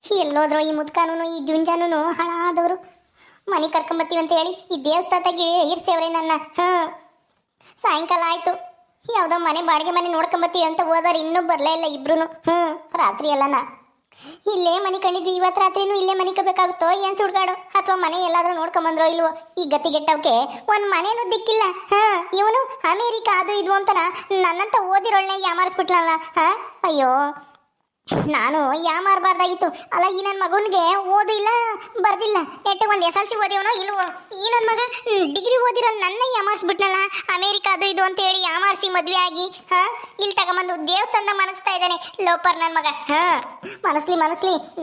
ಎಲ್ಲೋದ್ರು ಈ ಮುದ್ಕಾನು ಈ ಜುಂಜಾನು ಹಾಳಾದವರು. ಮನೆ ಕರ್ಕೊಂಬತ್ತೀವಿ ಅಂತ ಹೇಳಿ ಈ ದೇವಸ್ಥಾನದಾಗೆ ಇರ್ಸೇವ್ರೆ ನನ್ನ. ಸಾಯಂಕಾಲ ಆಯ್ತು, ಯಾವುದೋ ಮನೆ ಬಾಡಿಗೆ ಮನೆ ನೋಡ್ಕೊಂಬತ್ತೀವಿ ಅಂತ ಹೋದಾರ ಇನ್ನೂ ಬರಲೇ ಇಲ್ಲ ಇಬ್ರು. ರಾತ್ರಿ ಎಲ್ಲನ ಇಲ್ಲೇ ಮನೆ ಕಂಡಿದ್ವಿ, ಇವತ್ತು ರಾತ್ರಿನೂ ಇಲ್ಲೇ ಮನೆ ಕಬೇಕಾಗುತ್ತೋ ಏನ್ ಸುಡ್ಗಾಡು, ಅಥವಾ ಮನೆ ಎಲ್ಲಾದ್ರೂ ನೋಡ್ಕೊಂಬಂದ್ರೋ ಇಲ್ವೋ. ಈ ಗತಿಗೆಟ್ಟವಕ್ಕೆ ಒಂದ್ ಮನೇನು ದಿಕ್ಕಿಲ್ಲ. ಇವನು ಅಮೇರಿಕಾ ಅದು ಇದು ಅಂತನ ನನ್ನಂತ ಓದಿರೋಳ್ನೆ ಯಾಮಾರಿಸ್ಬಿಟ್ಲಲ್ಲ. ಅಯ್ಯೋ, ನಾನು ಯಾಮಾರಬಾರ್ದಾಗಿತ್ತು ಅಲ್ಲ. ಈ ನನ್ನ ಮಗನಿಗೆ ಓದು ಇಲ್ಲ ಬರ್ದಿಲ್ಲ, ನೆಟ್ಟಿಗೆ ಒಂದು SLC ಓದಿವನೋ ಇಲ್ವೋ. ಈ ನನ್ನ ಮಗ ಡಿಗ್ರಿ ಓದಿರೋ ನನ್ನ ಯಾಮಾರಿಸ್ಬಿಟ್ನಲ್ಲ. ಅಮೇರಿಕಾ ಅದು ಇದು ಅಂತ ಹೇಳಿ ಯಾಮಾರಿಸಿ ಮದ್ವೆ ಆಗಿ ಇಲ್ಲಿ ತಗೊಂಬಂದು ದೇವಸ್ಥಾನದ ಮನಸ್ತಾ ಇದ್ದಾನೆ ಲೋಪರ್ ನನ್ನ ಮಗ. ಮನಸ್ಲಿ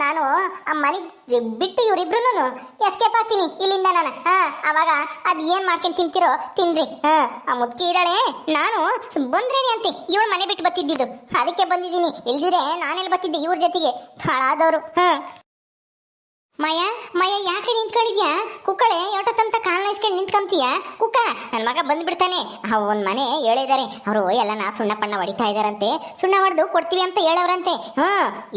ನಾನು ಆ ಮನೆಗೆ ಬಿಟ್ಟು ಇವರಿಬ್ರು ಎಸ್ಕೇಪ್ ಆಗ್ತೀನಿ ಇಲ್ಲಿಂದ ನಾನು. ಅವಾಗ ಅದು ಏನು ಮಾಡ್ಕೊಂಡು ತಿಂತೀರೋ ತಿನ್ರಿ. ಆ ಮುದ್ಕಿ ಇದ್ದಾಳೆ, ನಾನು ಬಂದ್ರೇನೆ ಅಂತೆ ಇವಳು ಮನೆ ಬಿಟ್ಟು ಬತ್ತಿದ್ದು, ಅದಕ್ಕೆ ಬಂದಿದ್ದೀನಿ. ಇಲ್ದಿದ್ರೆ ನಾನೆಲ್ಲಿ ಬತ್ತಿದ್ದೆ ಇವ್ರ ಜೊತೆಗೆ. ಹಾಳಾದವರು. ಮಯ ಯಾಕೆ ನಿಂತ್ಕೊಂಡಿದ್ಯಾ? ಕುಕ್ಕಳೆ ಯೋಟತ್ತಂತ ಕಾಲ್ ನೈಸ್ಕೊಂಡು ನಿಂತ್ಕೊಂತೀಯ ಕುಕ್ಕ? ನನ್ನ ಮಗ ಬಂದ್ಬಿಡ್ತಾನೆ. ಒಂದು ಮನೆ ಹೇಳಿದ್ದಾರೆ ಅವರು, ಎಲ್ಲ ಸುಣ್ಣ ಪಣ್ಣ ಹೊಡಿತಾ ಇದಾರಂತೆ. ಸುಣ್ಣ ಹೊಡೆದು ಕೊಡ್ತೀವಿ ಅಂತ ಹೇಳವ್ರಂತೆ.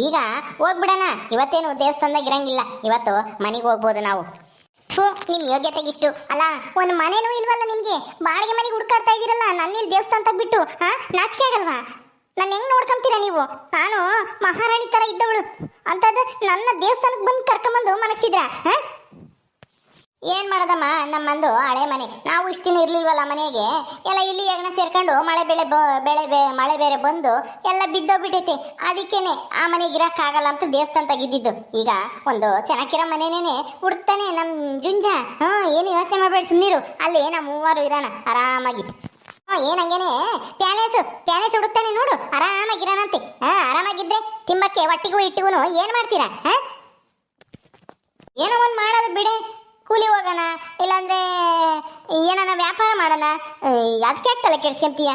ಈಗ ಹೋಗ್ಬಿಡೋಣ. ಇವತ್ತೇನು ದೇವಸ್ಥಾನದಾಗ ಇರಂಗಿಲ್ಲ, ಇವತ್ತು ಮನೆಗೆ ಹೋಗ್ಬೋದು ನಾವು. ನಿಮ್ ಯೋಗ್ಯತೆಗಿಷ್ಟು ಅಲ್ಲ, ಒಂದು ಮನೇನೂ ಇಲ್ವಲ್ಲ ನಿಮ್ಗೆ. ಬಾಡಿಗೆ ಮನೆಗೆ ಹುಡುಕಾಡ್ತಾ ಇದೀರಲ್ಲ, ನನ್ನಿಲ್ಲಿ ದೇವಸ್ಥಾನ ಬಿಟ್ಟು. ನಾಚಿಕೆ ಆಗಲ್ವಾ? ನನ್ನ ಹೆಂಗ್ ನೋಡ್ಕೊಂತೀರಾ ನೀವು? ನಾನು ಮಹಾರಾಣಿ ತರ ಇದ್ದವಳು ಅಂತದ್ದು ನನ್ನ ದೇವಸ್ಥಾನಕ್ಕೆ ಬಂದು ಕರ್ಕೊಂಬಂದು ಮನಸ್ಸಿದ್ರ? ಏನ್ ಮಾಡೋದಮ್ಮ, ನಮ್ಮಂದು ಹಳೆ ಮನೆ, ನಾವು ಇಷ್ಟು ದಿನ ಇರ್ಲಿಲ್ವಲ್ಲ ಮನೆಗೆ. ಎಲ್ಲ ಇಲ್ಲಿ ಹೆಗಣ ಸೇರ್ಕೊಂಡು ಮಳೆ ಬೇರೆ ಬಂದು ಎಲ್ಲ ಬಿದ್ದೋಗ್ಬಿಟ್ಟೈತೆ. ಅದಕ್ಕೇನೆ ಆ ಮನೆಗೆ ಇರಕ್ಕಾಗಲ್ಲ ಅಂತ ದೇವಸ್ಥಾನ ತೆಗಿದ್ದಿದ್ದು. ಈಗ ಒಂದು ಚೆನ್ನಾಗಿರೋ ಮನೆನೇನೆ ಹುಡುಕ್ತಾನೆ ನಮ್ ಜುಂಜ. ಏನು ಯೋಚನೆ ಮಾಡ್ಬೇಡಿ, ಸುಮ್ಮನಿರು. ಅಲ್ಲಿ ನಮ್ಮ ಮೂವರು ಇರೋಣ ಆರಾಮಾಗಿ. ಏನಂಗೇನೆ ಪ್ಯಾಲೇಸ್ ಹುಡುಕ್ತಾನೆ ನೋಡು, ಆರಾಮಾಗಿರೋಣಂತೆ. ಆರಾಮಾಗಿದ್ದೆ ತಿಂಬಕ್ಕೆ ಹೊಟ್ಟಿಗೂ ಇಟ್ಟಿಗೂ ಏನ್ ಮಾಡ್ತೀರಾ? ಏನೋ ಒಂದು ಮಾಡೋದು ಬಿಡೆ. ಕೂಲಿ ಹೋಗೋಣ, ಇಲ್ಲಾಂದ್ರೆ ಏನಾನ ವ್ಯಾಪಾರ ಮಾಡೋಣ. ಅದಕ್ಕೆ ಆಗ್ತಲ್ಲ ಕೆಡ್ಸ್ಕೊಂತೀಯ?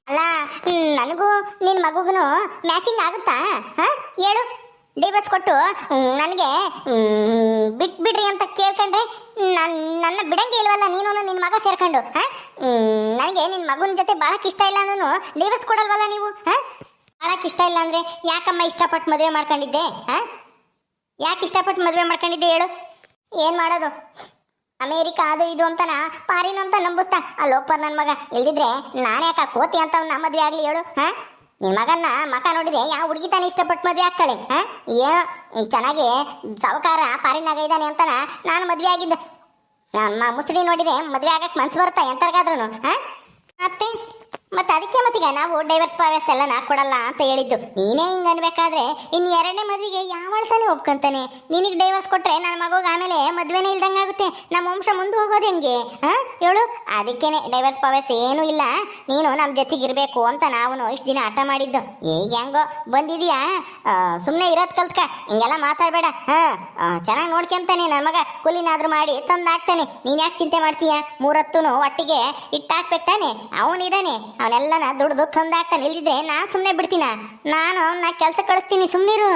ಅಲ್ಲ, ನನಗೂ ನಿನ್ನ ಮಗುಗೂ ಮ್ಯಾಚಿಂಗ್ ಆಗುತ್ತಾ? ಹೇಳು. ಡಿವೋರ್ಸ್ ಕೊಟ್ಟು ನನಗೆ ಬಿಟ್ಬಿಡ್ರಿ ಅಂತ ಕೇಳ್ಕೊಂಡ್ರೆ ನನ್ನ ಬಿಡಂಗೆ ಇಲ್ವಲ್ಲ ನೀನು ನಿನ್ನ ಮಗ ಸೇರ್ಕೊಂಡು. ನನಗೆ ನಿನ್ನ ಮಗನ ಜೊತೆ ಭಾಳಕ್ಕೆ ಇಷ್ಟ ಇಲ್ಲ ಅಂದ್ರೂ ಡಿವೋರ್ಸ್ ಕೊಡಲ್ವಲ್ಲ ನೀವು? ಭಾಳಕ್ಕೆ ಇಷ್ಟ ಇಲ್ಲ ಅಂದರೆ ಯಾಕಮ್ಮ ಇಷ್ಟಪಟ್ಟು ಮದುವೆ ಮಾಡ್ಕೊಂಡಿದ್ದೆ? ಯಾಕೆ ಇಷ್ಟಪಟ್ಟು ಮದುವೆ ಮಾಡ್ಕೊಂಡಿದ್ದೆ ಹೇಳು? ಏನು ಮಾಡೋದು, ಅಮೇರಿಕಾ ಅದು ಇದು ಅಂತನ ಪಾರಿನು ಅಂತ ನಂಬಿಸ್ತಾ ಆ ಲೋಪರ್ ನನ್ನ ಮಗ. ಇಲ್ದಿದ್ರೆ ನಾನು ಯಾಕೆ ಕೋತಿ ಅಂತ ಅವ್ನ ಮದುವೆ ಆಗಲಿ ಹೇಳು? ನಿನ್ನ ಮಗನ್ನ ಮಕ ನೋಡಿದ್ರೆ ಯಾವ ಹುಡುಗಿ ತಾನೆ ಇಷ್ಟಪಟ್ಟು ಮದುವೆ ಆಗ್ತಾಳೆ? ಏನು ಚೆನ್ನಾಗಿ ಸಾವುಕಾರ ಪಾರಿನಾಗ ಇದ್ದಾನೆ ಅಂತನ ನಾನು ಮದುವೆ ಆಗಿದ್ದೆ. ನಮ್ಮ ಮುಸುಡಿ ನೋಡಿದ್ರೆ ಮದುವೆ ಆಗಕ್ಕೆ ಮನ್ಸು ಬರುತ್ತಾ ಎಂತರ್ಗಾದ್ರೂ? ಮತ್ತೆ ಅದಕ್ಕೆ ಮತ್ತೀಗ ನಾವು ಡೈವರ್ಸ್ ಪಾವರ್ಸ್ ಎಲ್ಲ ಕೊಡಲ್ಲ ಅಂತ ಹೇಳಿದ್ದು. ನೀನೇ ಹಿಂಗೆ ಅನ್ಬೇಕಾದ್ರೆ ಇನ್ನು ಎರಡನೇ ಮದುವೆಗೆ ಯಾವಳ ತಾನೇ ಒಪ್ಕೊಂತಾನೆ? ನಿನಗೆ ಡೈವರ್ಸ್ ಕೊಟ್ರೆ ನನ್ನ ಮಗುಗೆ ಆಮೇಲೆ ಮದುವೆನೇ ಇಲ್ದಂಗೆ ಆಗುತ್ತೆ. ನಮ್ಮ ವಂಶ ಮುಂದೆ ಹೋಗೋದು ಹೆಂಗೆ ಹೇಳು? ಅದಕ್ಕೇನೆ ಡೈವರ್ಸ್ ಪಾವರ್ಸ್ ಏನೂ ಇಲ್ಲ, ನೀನು ನಮ್ಮ ಜೊತೆಗೆ ಇರಬೇಕು ಅಂತ ನಾವು ಇಷ್ಟು ದಿನ ಆಟ ಮಾಡಿದ್ದು. ಈಗ ಹೆಂಗೋ ಬಂದಿದೀಯಾ, ಸುಮ್ಮನೆ ಇರೋದು ಕಲ್ತ್ಕ, ಹಿಂಗೆಲ್ಲ ಮಾತಾಡಬೇಡ. ಚೆನ್ನಾಗಿ ನೋಡ್ಕೊಂತಾನೆ ನನ್ನ ಮಗ, ಕೂಲಿನಾದ್ರೂ ಮಾಡಿ ತಂದಾಕ್ತಾನೆ. ನೀನು ಯಾಕೆ ಚಿಂತೆ ಮಾಡ್ತೀಯ? ಮೂರತ್ತೂ ಒಟ್ಟಿಗೆ ಇಟ್ಟಾಕ್ಬೇಕು ತಾನೆ. ಅವನಿದ್ದಾನೆ, ಅವನೆಲ್ಲನ ದುಡ್ದು ತಂದಾಕ್ತಾನೆ. ಇಲ್ದಿದ್ರೆ ನಾನು ಸುಮ್ಮನೆ ಬಿಡ್ತೀನ? ನಾನು ಅವನ್ನ ಕೆಲಸ ಕಳಿಸ್ತೀನಿ, ಸುಮ್ಮನಿರು.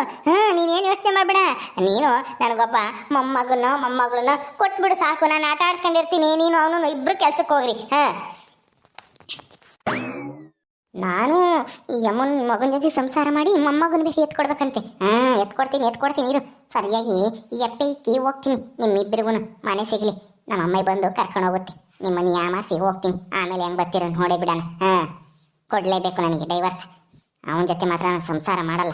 ನೀನೇನು ಯೋಚನೆ ಮಾಡಬೇಡ. ನೀನು ನನಗೊಬ್ಬ ಮೊಮ್ಮಗಳನ್ನ ಕೊಟ್ಬಿಡು ಸಾಕು, ನಾನು ಆಟ ಆಡ್ಸ್ಕೊಂಡಿರ್ತೀನಿ. ನೀನು ಅವನು ಇಬ್ರು ಕೆಲ್ಸಕ್ಕೆ ಹೋಗ್ರಿ. ನಾನು ಈ ಯಮ್ಮನ ಮಗನ ಜೊತೆ ಸಂಸಾರ ಮಾಡಿ ಮೊಮ್ಮಗನ ಬೇರೆ ಎತ್ಕೊಡ್ಬೇಕಂತೆ. ಎತ್ಕೊಡ್ತೀನಿ ಇರು. ಸರಿಯಾಗಿ ಈ ಎಪ್ಪೆ ಇಕ್ಕಿ ಹೋಗ್ತೀನಿ ನಿಮ್ಮಿಬ್ಬರಿಗೂ ಮನೆ ಸಿಗ್ಲಿ. ನಮ್ಮ ಅಮ್ಮ ಬಂದು ಕರ್ಕೊಂಡು ಹೋಗುತ್ತೆ. ನಿಮ್ಮನ್ನು ಯಾಮಾಸಿ ಹೋಗ್ತೀನಿ, ಆಮೇಲೆ ಹೆಂಗೆ ಬರ್ತೀರ ನೋಡೇ ಬಿಡೋಣ. ಕೊಡಲೇಬೇಕು ನನಗೆ ಡೈವರ್ಸ್. ಅವನ ಜೊತೆ ಮಾತ್ರ ನಾನು ಸಂಸಾರ ಮಾಡಲ್ಲ.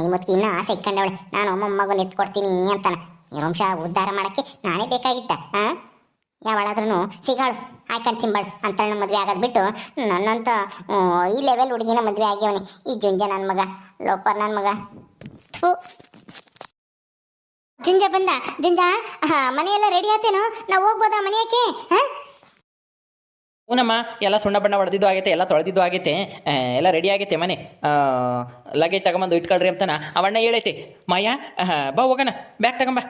ಈ ಮುದ್ಕಿ ಇನ್ನೂ ಆಸೆ ಇಟ್ಕೊಂಡವಳೆ, ನಾನು ಮೊಮ್ಮಗನ ಎತ್ಕೊಡ್ತೀನಿ ಅಂತಾನೆ. ಈ ವಂಶ ಉದ್ಧಾರ ಮಾಡೋಕ್ಕೆ ನಾನೇ ಬೇಕಾಗಿದ್ದ. ಯಾವಳಾದ್ರೂ ಸಿಗಾಳು ಆಯ್ಕೊಂಡು ತಿಂಬಾಳು ಅಂತಳನ್ನ ಮದುವೆ ಆಗೋದು ಬಿಟ್ಟು ನನ್ನಂತ ಈ ಲೆವೆಲ್ ಹುಡುಗಿನ ಮದುವೆ ಆಗ್ಯವನಿ ಈ ಜುಂಜ ನನ್ನ ಮಗ, ಲೋಪರ್ ನನ್ನ ಮಗ. ಜುಂಜ ಬಂದ. ಜುಂಜ, ಮನೆಯೆಲ್ಲ ರೆಡಿ ಆತೇನೋ? ನಾವು ಹೋಗ್ಬೋದಾ ಮನೆಯಕ್ಕೆ? ಹೂನಮ್ಮ, ಎಲ್ಲ ಸುಣ್ಣ ಬಣ್ಣ ಹೊಡೆದಿದ್ದು ಆಗೈತೆ, ಎಲ್ಲ ತೊಳೆದಿದ್ದು ಆಗೈತೆ, ಎಲ್ಲ ರೆಡಿ ಆಗೈತೆ. ಮನೆ ಲಗೇಜ್ ತಗೊಂಬಂದು ಇಟ್ಕೊಳ್ರಿ ಅಂತನ ಅವಣ್ಣ ಹೇಳೈತೆ. ಮಾಯಾ, ಬಾ ಹೋಗೋಣ, ಬ್ಯಾಗ್ ತಗೊಂಬ.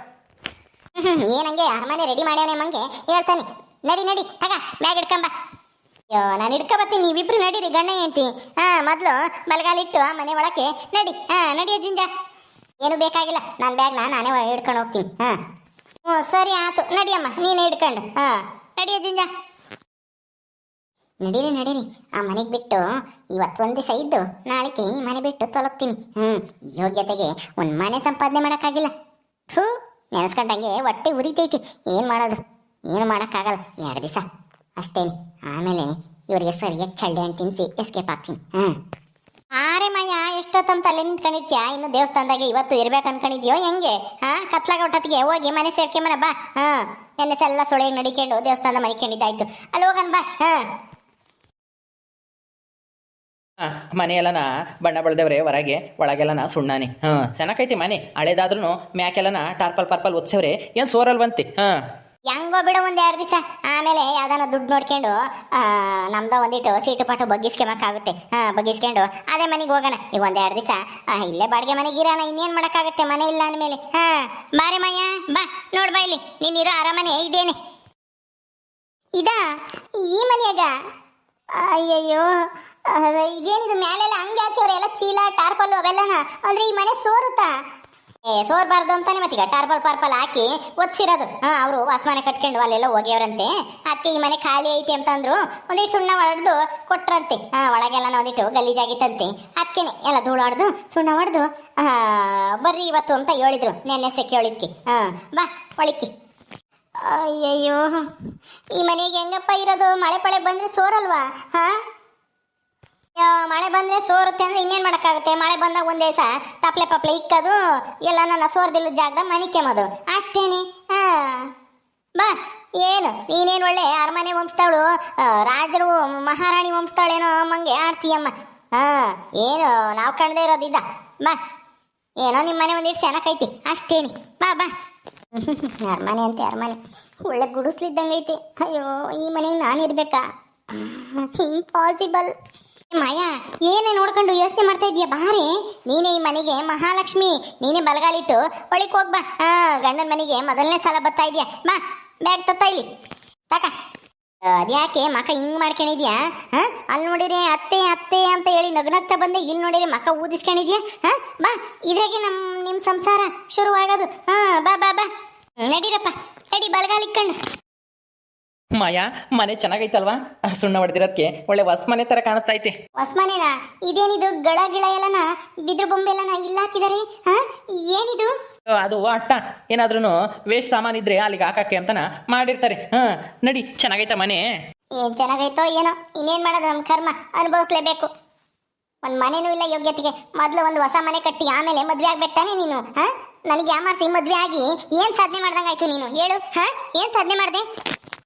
ಏನಂಗೆ ಅರಮನೆ ರೆಡಿ ಮಾಡ್ಯಾನೆ ಮಂಗೆ ಹೇಳ್ತಾನೆ. ನಡಿ ತಗ ಬ್ಯಾಗ್ ಇಟ್ಕೊಂಬ. ಅಯ್ಯೋ, ನಾನು ಹಿಡ್ಕೊಬತ್ತೀನಿ, ನೀವಿಬ್ರು ನಡೀರಿ ಗಂಡ ಹೆಂಡ್ತಿ. ಮೊದಲು ಬಲಗಾಲಿಟ್ಟು ಆ ಮನೆ ಒಳಕ್ಕೆ ನಡಿ. ನಡಿಯೋ ಜುಂಜ, ಏನು ಬೇಕಾಗಿಲ್ಲ, ನನ್ನ ಬ್ಯಾಗ್ನ ನಾನೇ ಹಿಡ್ಕೊಂಡು ಹೋಗ್ತೀನಿ. ಸರಿ ಆಯ್ತು, ನಡಿಯಮ್ಮ ನೀನೇ ಹಿಡ್ಕೊಂಡು. ನಡಿಯೋ ಜುಂಜ. ನಡೀರಿ ನಡೀರಿ, ಆ ಮನೆಗೆ ಬಿಟ್ಟು ಇವತ್ತು ಒಂದು ದಿವಸ ಇದ್ದು ನಾಳೆಗೆ ಈ ಮನೆ ಬಿಟ್ಟು ತೊಲಗ್ತೀನಿ. ಯೋಗ್ಯತೆಗೆ ಒಂದು ಮನೆ ಸಂಪಾದನೆ ಮಾಡೋಕ್ಕಾಗಿಲ್ಲ. ಥೂ, ನೆನೆಸ್ಕೊಂಡಂಗೆ ಹೊಟ್ಟೆ ಉರಿತೈತಿ. ಏನು ಮಾಡೋದು, ಏನು ಮಾಡೋಕ್ಕಾಗಲ್ಲ. 2 ದಿವಸ ಅಷ್ಟೇನೆ, ಆಮೇಲೆ ಇವರಿಗೆ ಸರಿಯಾಗಿ ಚಳ್ಳೆ ಹಣ್ಣು ತಿನ್ನಿಸಿ ಎಸ್ಕೇಪ್ ಆಗ್ತೀನಿ. ಆರೆ ಮಯ್ಯ, ಎಷ್ಟೊತ್ತಂತ ಅಲ್ಲೇ ನಿಂತ್ಕೊಂಡಿರ್ತೀಯ? ಇನ್ನು ದೇವಸ್ಥಾನದಾಗೆ ಇವತ್ತು ಇರ್ಬೇಕು ಅನ್ಕೊಂಡಿದ್ಯೋ ಹೆಂಗೆ? ಕತ್ಲಾಗ ಹೊಟ್ಟೊತ್ತಿಗೆ ಹೋಗಿ ಮನೆ ಸೇರ್ಕೊಂಬನ ಬಾ. ನೆನ್ನೆ ಎಲ್ಲ ಸೊಳೆ ನಡಿಕೊಂಡು ದೇವಸ್ಥಾನ ಮನಿಕೊಂಡಿದ್ದಾಯ್ತು. ಅಲ್ಲಿ ಹೋಗನ್ ಬಾ. ಮನೆಯೆಲ್ಲನ ಬಣ್ಣ ಬಳ್ದೇವ್ರೆ, ಹೊರಗೆ ಒಳಗೆಲ್ಲನ ಸುಣ್ಣಾನೆ. ಚೆನ್ನಾಗೈತಿ ಮನೆ, ಹಳೇದಾದ್ರೂ ಮ್ಯಾಕೆಲ್ಲನ ಟಾರ್ಪಲ್ ಪರ್ಪಲ್ ಒತ್ಸವ್ರೆ, ಏನು ಸೋರಲ್ವಂತೆ. ಹೆಂಗೋ ಬಿಡ 1-2 ದಿವಸ, ಆಮೇಲೆ ಯಾವ್ದಾನ ದುಡ್ಡು ನೋಡ್ಕೊಂಡು ನಮ್ದ ಒಂದಿಟ್ಟು ಸೀಟು ಪಾಟು ಬಗ್ಗಿಸ್ಕೊಂಬಕ್ಕಾಗುತ್ತೆ. ಬಗ್ಗಿಸ್ಕೊಂಡು ಅದೇ ಮನೆಗೆ ಹೋಗೋಣ. ಈಗ 1-2 ದಿವಸ ಇಲ್ಲೇ ಬಾಡಿಗೆ ಮನೆಗೆ ಇರೋಣ. ಇನ್ನೇನು ಮಾಡೋಕ್ಕಾಗುತ್ತೆ, ಮನೆ ಇಲ್ಲ ಅಂದಮೇಲೆ. ಬಾರೆ ಮಯ್ಯ, ಬಾ ನೋಡ್ಬಾ, ಇಲ್ಲಿ ನೀನಿರೋ ಅರಮನೆ ಇದೇನೆ. ಇದಾ ಈ ಮನೆಯಾಗ? ಅಯ್ಯಯ್ಯೋ, ಇದೇನಿದು ಮ್ಯಾಲೆಲ್ಲ ಹಂಗೆ ಹಾಕಿವ್ರೆ, ಎಲ್ಲ ಚೀಲ ಟಾರ್ಪಲ್ಲು ಅವೆಲ್ಲನ. ಅಂದ್ರೆ ಈ ಮನೆ ಸೋರುತ್ತಾ? ಸೋರ್ಬಾರ್ದು ಅಂತಾನೆ ಮತ್ತೀಗ ಟಾರ್ಪಲ್ ಪಾರ್ಪಲ್ ಹಾಕಿ ಒತ್ಸಿರೋದು. ಅವರು ವಾಸಮನೆ ಕಟ್ಕೊಂಡು ಅಲ್ಲೆಲ್ಲ ಹೋಗ್ಯವ್ರಂತೆ. ಅದಕ್ಕೆ ಈ ಮನೆ ಖಾಲಿ ಐತಿ ಅಂತಂದ್ರು. ಒಂದಿಟ್ಟು ಸುಣ್ಣ ಹೊಡೆದು ಕೊಟ್ರಂತೆ. ಒಳಗೆಲ್ಲ ಒಂದಿಟ್ಟು ಗಲೀಜಾಗಿತ್ತಂತೆ. ಅದಕ್ಕೇನೆ ಎಲ್ಲ ಧೂಳು ಹೊಡೆದು ಸುಣ್ಣ ಹೊಡೆದು ಬರ್ರಿ ಇವತ್ತು ಅಂತ ಹೇಳಿದ್ರು. ನೆನ್ನೆ ಸೆಕೆ ಹೇಳಿದ್ಕೆ. ಬಾ ಒಳಿಕ್ಕಿ. ಅಯ್ಯಯ್ಯೋ, ಈ ಮನೆಗೆ ಹೆಂಗಪ್ಪ ಇರೋದು? ಮಳೆ ಪಳೆ ಬಂದ್ರೆ ಸೋರಲ್ವಾ? ಮಳೆ ಬಂದ್ರೆ ಸೋರುತ್ತೆ ಅಂದ್ರೆ ಇನ್ನೇನು ಮಾಡೋಕ್ಕಾಗುತ್ತೆ? ಮಳೆ ಬಂದಾಗ ಒಂದೇ ದಿವಸ ತಪ್ಲೆ ಪಪ್ಲೆ ಇಕ್ಕದು, ಎಲ್ಲ ನನ್ನ ಸೋರ್ದಿಲ್ಲ ಜಾಗದಾಗ ಮನೆ ಕೆಮ್ಮದು ಅಷ್ಟೇನೆ. ಬಾ, ಏನು ನೀನೇನು ಒಳ್ಳೆ ಅರಮನೆ ವಂಶದವಳು, ರಾಜರು ಮಹಾರಾಣಿ ವಂಶದವಳೇನೋ ಮಂಗೆ ಆಡ್ತೀಯಮ್ಮ. ಏನು ನಾವು ಕಂಡದೇ ಇರೋದಿದ್ದ. ಬಾ, ಏನೋ ನಿಮ್ಮ ಮನೆ ಒಂದಿಟ್ಟು ಚೆನ್ನಾಗೈತಿ ಅಷ್ಟೇನಿ. ಬಾ ಬಾ. ಅರಮನೆ ಅಂತೆ ಅರಮನೆ, ಒಳ್ಳೆ ಗುಡಿಸ್ಲಿದ್ದಂಗೆ ಐತಿ. ಅಯ್ಯೋ, ಈ ಮನೆಗೆ ನಾನಿರ್ಬೇಕಾ? ಇಂಪಾಸಿಬಲ್. ಮಾಯಾ, ಏನೇ ನೋಡ್ಕೊಂಡು ಯೋಚನೆ ಮಾಡ್ತಾ ಇದೀಯ? ಬಾರೆ, ನೀನೇ ಈ ಮನೆಗೆ ಮಹಾಲಕ್ಷ್ಮಿ. ನೀನೇ ಬಲಗಾಲಿಟ್ಟು ಒಳಿಕ್ ಹೋಗ್ಬಾ. ಗಂಡನ ಮನೆಗೆ ಮೊದಲನೇ ಸಲ ಬರ್ತಾ ಇದೆಯಾ? ಬಾ, ಬ್ಯಾಗ್ ತತ್ತ ಇಲ್ಲಿ ತಕ. ಅದ್ಯಾಕೆ ಮಕ ಹಿಂಗ್ ಮಾಡ್ಕೊಂಡಿದ್ಯಾ? ಅಲ್ಲಿ ನೋಡಿರಿ ಅತ್ತೆ ಅತ್ತೆ ಅಂತ ಹೇಳಿ ನಗ್ನಗ್ತಾ ಬಂದೆ, ಇಲ್ಲಿ ನೋಡಿರಿ ಮಕ ಊದಿಸ್ಕೊಂಡಿದ್ಯಾ? ಬಾ, ಇದ್ರಾಗೆ ನಿಮ್ಮ ಸಂಸಾರ ಶುರುವಾಗೋದು. ಬಾ ಬಾ ಬಾ, ನಡೀರಪ್ಪ, ನಡಿ ಬಲಗಾಲಿಕ್ಕಂಡು. ಮಾಯಾ, ಮನೆ ಚೆನ್ನಾಗೈತಲ್ವಾ? ಸುಣ್ಣ ಹೊಡೆದಿರೋದಕ್ಕೆ ಒಳ್ಳೆ ಹೊಸ ಮನೆ ತರ ಕಾಣಿಸ್ತಾ ಐತೆ. ಹೊಸ ಮನೆನಾ? ಇದೇನಿದು ಗಳ ಗಿಳ ಎಲ್ಲನ ಬಿದ್ರು ಬೊಂಬೆ ಎಲ್ಲನ ಇಲ್ಲ ಹಾಕಿದಾರೆ? ಏನಿದು? ಅದು ಅಟ್ಟ ಏನಾದ್ರೂ ವೇಸ್ಟ್ ಸಾಮಾನು ಇದ್ರೆ ಅಲ್ಲಿಗೆ ಹಾಕಕ್ಕೆ ಅಂತನ ಮಾಡಿರ್ತಾರೆ. ನಡಿ, ಚೆನ್ನಾಗೈತ ಮನೆ. ಏನ್ ಚೆನ್ನಾಗೈತೋ ಏನೋ, ಇನ್ನೇನ್ ಮಾಡೋದು, ನಮ್ಮ ಕರ್ಮ ಅನುಭವಿಸ್ಲೇಬೇಕು. ಒಂದು ಮನೆನೂ ಇಲ್ಲ ಯೋಗ್ಯತೆಗೆ. ಮೊದಲು ಒಂದು ಹೊಸ ಮನೆ ಕಟ್ಟಿ ಆಮೇಲೆ ಮದ್ವೆ ಆಗ್ಬೇಕು ತಾನೆ ನೀನು? ನನಗೆ ಯಾಮಾರಿಸಿ ಮದ್ವೆ ಆಗಿ ಏನ್ ಸಾಧನೆ ಮಾಡ್ದಂಗಾಯ್ತು ನೀನು? ಹೇಳು, ಏನ್ ಸಾಧನೆ ಮಾಡಿದೆ?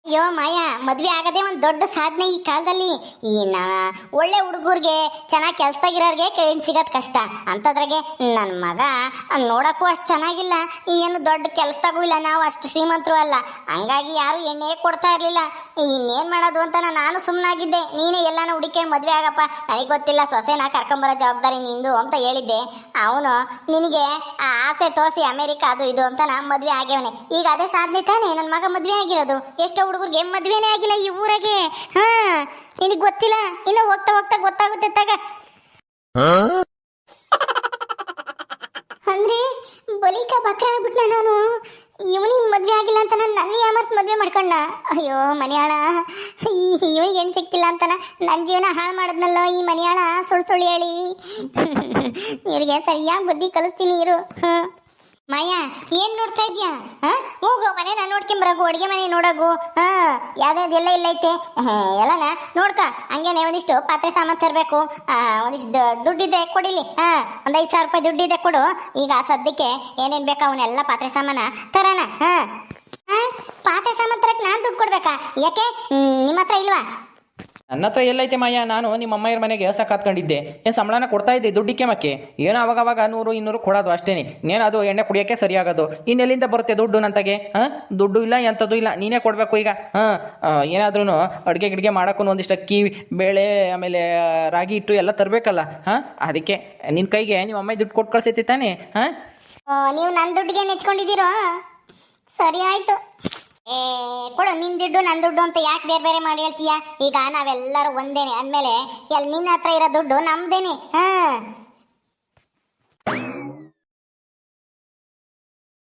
ಅಯ್ಯೋ ಮಾಯಾ, ಮದ್ವೆ ಆಗದೆ ಒಂದು ದೊಡ್ಡ ಸಾಧನೆ ಈ ಕಾಲದಲ್ಲಿ. ಈ ಒಳ್ಳೆ ಹುಡುಗರಿಗೆ ಚೆನ್ನಾಗಿ ಕೆಲ್ಸದಾಗಿರೋರಿಗೆ ಹೆಣ್ಣು ಸಿಗೋದು ಕಷ್ಟ. ಅಂಥದ್ರಾಗೆ ನನ್ನ ಮಗ ನೋಡೋಕ್ಕೂ ಅಷ್ಟು ಚೆನ್ನಾಗಿಲ್ಲ, ಏನು ದೊಡ್ಡ ಕೆಲ್ಸದಾಗೂ ಇಲ್ಲ, ನಾವು ಅಷ್ಟು ಶ್ರೀಮಂತರು ಅಲ್ಲ. ಹಂಗಾಗಿ ಯಾರು ಎಣ್ಣೆ ಕೊಡ್ತಾ ಇರಲಿಲ್ಲ. ಇನ್ನೇನು ಮಾಡೋದು ಅಂತ ನಾನು ಸುಮ್ಮನಾಗಿದ್ದೆ. ನೀನೇ ಎಲ್ಲಾನು ಹುಡುಕೊಂಡು ಮದುವೆ ಆಗಪ್ಪ, ನನಗೆ ಗೊತ್ತಿಲ್ಲ, ಸೊಸೆನ ಕರ್ಕೊಂಬರೋ ಜವಾಬ್ದಾರಿ ನಿಂದು ಅಂತ ಹೇಳಿದ್ದೆ. ಅವನು ನಿನಗೆ ಆ ಆಸೆ ತೋರಿಸಿ ಅಮೇರಿಕಾ ಅದು ಇದು ಅಂತ ನಾ ಮದುವೆ ಆಗ್ಯವನೆ. ಈಗ ಅದೇ ಸಾಧನೆ ತಾನೇ ನನ್ನ ಮಗ ಮದುವೆ ಆಗಿರೋದು. ಎಷ್ಟೋ ಹುಡುಗರಿಗೆ ಮದ್ವೆನೇ ಆಗಿಲ್ಲ ಈ ಊರಾಗೆ. ನಿನಗೆ ಗೊತ್ತಿಲ್ಲ, ಇನ್ನು ಹೋಗ್ತಾ ಹೋಗ್ತಾ ಗೊತ್ತಾಗುತ್ತೆ ತಗ. ಅಂದ್ರೆ ಬಲಿಕ ಬಕ್ರ ಆಗ್ಬಿಟ್ನ ನಾನು. ಇವನಿಗೆ ಮದ್ವೆ ಆಗಿಲ್ಲ ಅಂತ ನನ್ನ ಯಾಮರ್ಸ್ ಮದ್ವೆ ಮಾಡ್ಕೊಂಡ. ಅಯ್ಯೋ ಮನೆಯಾಳ, ಇವನಿಗೆ ಹೆಣ್ಣು ಸಿಕ್ತಿಲ್ಲ ಅಂತಾನ ನನ್ನ ಜೀವನ ಹಾಳು ಮಾಡಿದ್ನಲ್ಲೋ ಈ ಮನೆಯಾಳ. ಸುಳ್ಳು ಹೇಳಿ ಇವ್ರಿಗೆ ಸರಿಯಾಗಿ ಬುದ್ಧಿ ಕಲಿಸ್ತೀನಿ ಇರು. ಮಾಯಾ, ಏನ್ ನೋಡ್ತಾ ಇದ್ಯಾ? ಹೋಗು ಮನೆ ನಾನು ನೋಡ್ಕೊಂಬರಾಗು, ಅಡುಗೆ ಮನೆ ನೋಡೋಗು. ಯಾವ್ದಾವ್ದೆಲ್ಲ ಇಲ್ಲ ಐತೆ ಎಲ್ಲನ ನೋಡ್ಕ. ಹಂಗೇನೆ ಒಂದಿಷ್ಟು ಪಾತ್ರೆ ಸಾಮಾನು ತರಬೇಕು. ಒಂದಿಷ್ಟು ದುಡ್ಡಿದೆ ಕೊಡಿಲಿ. ಒಂದು 5,000 ರೂಪಾಯಿ ದುಡ್ಡಿದೆ ಕೊಡು. ಈಗ ಸದ್ಯಕ್ಕೆ ಏನೇನು ಬೇಕಾ ಅವನ್ನೆಲ್ಲ ಪಾತ್ರೆ ಸಾಮಾನ ತರೋಣ. ಪಾತ್ರೆ ಸಾಮಾನು ತರಕ್ಕೆ ನಾನು ದುಡ್ಡು ಕೊಡ್ಬೇಕಾ? ಯಾಕೆ ನಿಮ್ಮ ಹತ್ರ ಇಲ್ವಾ? ನನ್ನ ಹತ್ರ ಎಲ್ಲೈತೆ ಮಾಯಾ? ನಾನು ನಿಮ್ಮ ಅಮ್ಮಯ್ಯರ ಮನೆಗೆ ಕಾತ್ಕೊಂಡಿದ್ದೆ. ಏನು ಸಂಬಳನ ಕೊಡ್ತಾ ಇದ್ದೆ ದುಡ್ಡಿಕ್ಕೆ ಮಕ್ಕೆ. ಏನೋ ಅವಾಗವಾಗ 100-200 ಕೊಡೋದು ಅಷ್ಟೇನೆ. ಇನ್ನೇನು ಅದು ಎಣ್ಣೆ ಕುಡಿಯೋಕ್ಕೆ ಸರಿಯಾಗೋದು. ಇನ್ನೆಲ್ಲಿಂದ ಬರುತ್ತೆ ದುಡ್ಡು ನಂತಗೆ? ದುಡ್ಡು ಇಲ್ಲ, ಎಂಥದ್ದು ಇಲ್ಲ, ನೀನೇ ಕೊಡಬೇಕು ಈಗ. ಏನಾದ್ರೂ ಅಡುಗೆ ಗಿಡಿಗೆ ಮಾಡೋಕ್ಕೂ ಒಂದಿಷ್ಟು ಅಕ್ಕಿ ಬೇಳೆ ಆಮೇಲೆ ರಾಗಿ ಹಿಟ್ಟು ಎಲ್ಲ ತರಬೇಕಲ್ಲ. ಅದಕ್ಕೆ ನಿನ್ನ ಕೈಗೆ ನಿಮ್ಮ ಅಮ್ಮ ದುಡ್ಡು ಕೊಟ್ಟು ಕಳ್ಸೈತಿ ತಾನೇ? ನೀವು ನನ್ನ ದುಡ್ಡಿಗೆ ನೆಚ್ಕೊಂಡಿದ್ದೀರೋ? ಸರಿ ಆಯಿತು. ಕೊಡು ನಿನ್ನ ದುಡ್ಡು ನನ್ನ ದುಡ್ಡು ಅಂತ ಯಾಕೆ ಬೇರೆ ಬೇರೆ ಮಾಡಿ ಹೇಳ್ತೀಯ? ಈಗ ನಾವೆಲ್ಲರೂ ಒಂದೇನೆ ಅಂದಮೇಲೆ ನಿನ್ನ ಹತ್ರ ಇರೋ ದುಡ್ಡು ನಮ್ದೇನೆ.